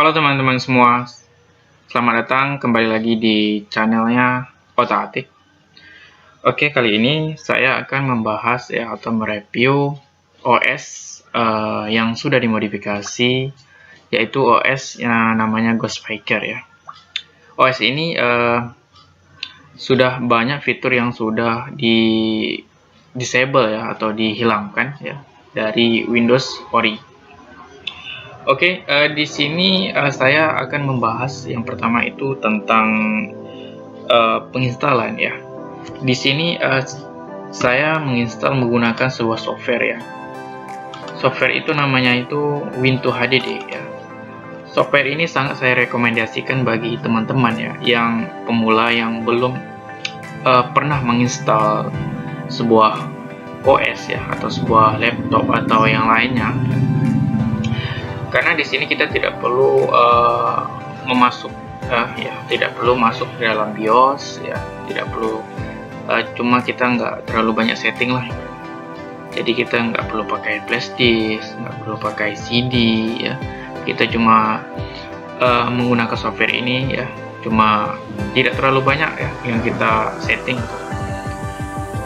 Halo teman-teman semua, selamat datang kembali lagi di channelnya Otak-Atik. Oke, kali ini saya akan membahas atau mereview OS yang sudah dimodifikasi, yaitu OS yang namanya Ghostwriter ya. OS ini sudah banyak fitur yang sudah disable ya atau dihilangkan ya dari Windows Ori. Oke, di sini saya akan membahas yang pertama itu tentang penginstalan ya. Di sini saya menginstal menggunakan sebuah software ya. Software itu namanya itu Win2HDD ya. Software ini sangat saya rekomendasikan bagi teman-teman ya yang pemula yang belum pernah menginstal sebuah OS ya atau sebuah laptop atau yang lainnya. Karena di sini kita tidak perlu tidak perlu masuk ke dalam BIOS ya, tidak perlu cuma kita nggak terlalu banyak setting lah. Jadi kita nggak perlu pakai flash disk, nggak perlu pakai CD ya. Kita cuma menggunakan software ini ya, cuma tidak terlalu banyak ya yang kita setting.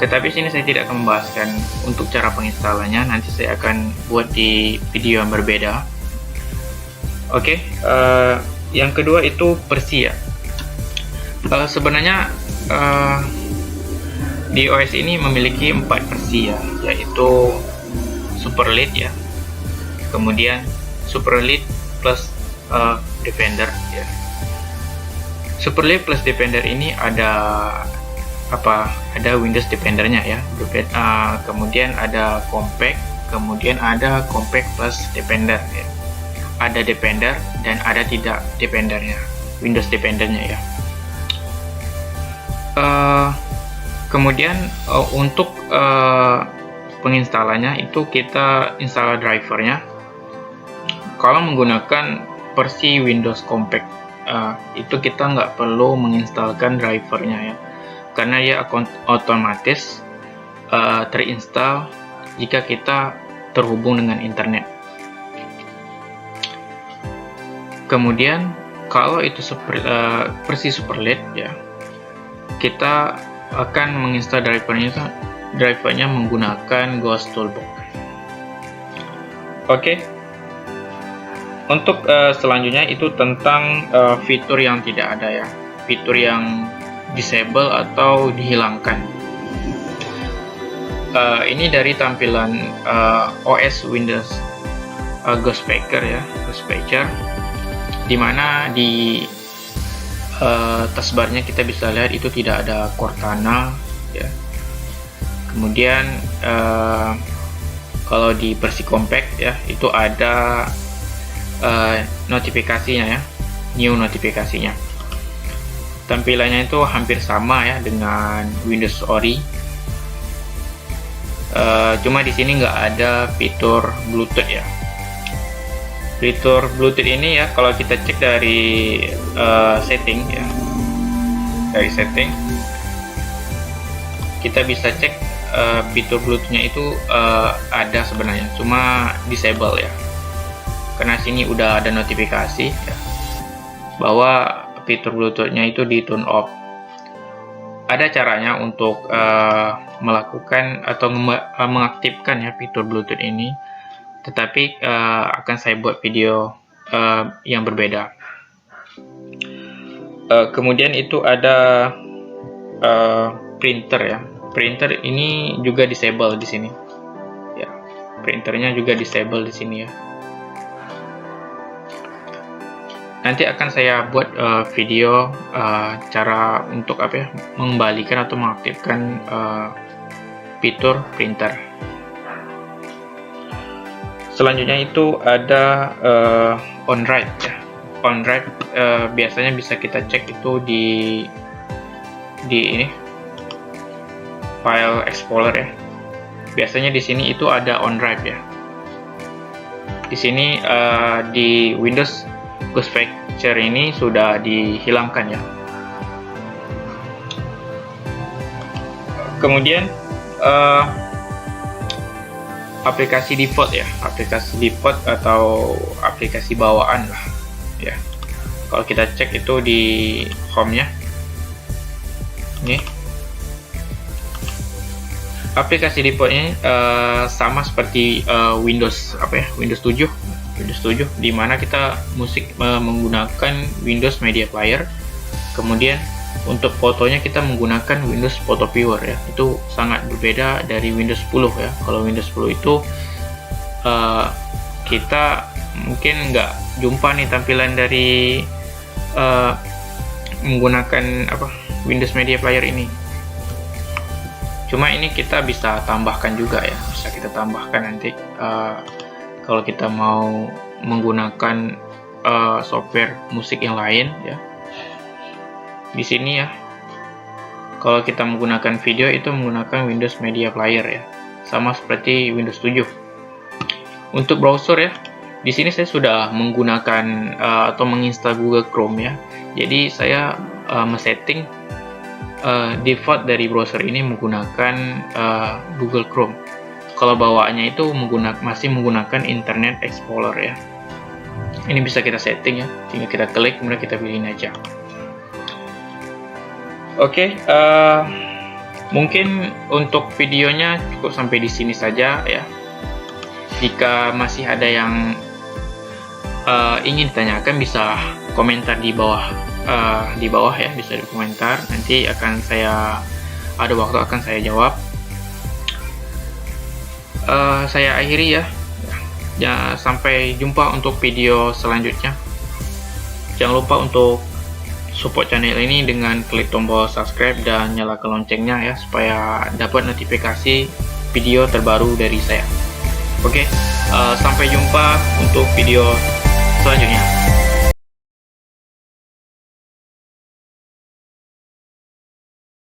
Tetapi sini saya tidak akan membahaskan untuk cara penginstalannya, nanti saya akan buat di video yang berbeda. Oke, yang kedua itu versi ya. Sebenarnya di OS ini memiliki 4 versi ya, yaitu Super Elite ya, kemudian Super Elite plus Defender ya. Super Elite plus Defender ini ada Windows Defendernya ya, kemudian ada Compact, kemudian ada Compact plus Defender ya. Ada Defender dan ada tidak Defendernya, Windows Defendernya ya. Kemudian untuk penginstalannya itu kita install drivernya. Kalau menggunakan versi Windows Compact itu kita nggak perlu menginstalkan drivernya ya, karena dia otomatis terinstall jika kita terhubung dengan internet. Kemudian kalau itu versi Super Elite ya, kita akan menginstal drivernya menggunakan Ghost Toolbox. Oke. Untuk selanjutnya itu tentang fitur yang tidak ada ya, fitur yang disable atau dihilangkan. Ini dari tampilan OS Windows Ghostwriter ya, Ghostwriter, dimana di taskbarnya kita bisa lihat itu tidak ada Cortana ya. Kemudian kalau di versi Compact ya itu ada notifikasinya ya, new notifikasinya. Tampilannya itu hampir sama ya dengan Windows Ori. Cuma di sini nggak ada fitur Bluetooth ya. Fitur Bluetooth ini ya, kalau kita cek dari setting ya, dari setting kita bisa cek fitur Bluetoothnya itu ada sebenarnya, cuma disable ya, karena sini udah ada notifikasi ya, bahwa fitur Bluetoothnya itu di turn off. Ada caranya untuk melakukan atau mengaktifkan ya fitur Bluetooth ini, tetapi akan saya buat video yang berbeda. Kemudian itu ada printer ya. Printer ini juga disable di sini. Ya, printernya juga disable di sini ya. Nanti akan saya buat video cara untuk mengembalikan atau mengaktifkan fitur printer. Selanjutnya itu ada OnDrive ya. OnDrive biasanya bisa kita cek itu di ini file explorer ya. Biasanya di sini itu ada OnDrive ya. Di sini di Windows Ghostwriter ini sudah dihilangkan ya. Kemudian aplikasi default ya, aplikasi default atau aplikasi bawaan lah ya. Kalau kita cek itu di home-nya, ini aplikasi defaultnya sama seperti Windows Windows 7, di mana kita menggunakan Windows Media Player. Kemudian untuk fotonya kita menggunakan Windows Photo Viewer ya. Itu sangat berbeda dari Windows 10 ya. Kalau Windows 10 itu kita mungkin nggak jumpa nih tampilan dari menggunakan Windows Media Player ini. Cuma ini kita bisa tambahkan juga ya, bisa kita tambahkan nanti kalau kita mau menggunakan software musik yang lain ya. Di sini ya, kalau kita menggunakan video itu menggunakan Windows Media Player ya, sama seperti Windows 7. Untuk browser ya, di sini saya sudah menggunakan atau menginstal Google Chrome ya. Jadi saya men-setting default dari browser ini menggunakan Google Chrome. Kalau bawaannya itu masih menggunakan Internet Explorer ya. Ini bisa kita setting ya, tinggal kita klik kemudian kita pilihin aja. Oke, mungkin untuk videonya cukup sampai di sini saja ya. Jika masih ada yang ingin ditanyakan bisa komentar di bawah ya, bisa di komentar, nanti akan ada waktu akan saya jawab. Saya akhiri ya, sampai jumpa untuk video selanjutnya. Jangan lupa untuk support channel ini dengan klik tombol subscribe dan nyalakan loncengnya ya, supaya dapat notifikasi video terbaru dari saya. Oke, sampai jumpa untuk video selanjutnya.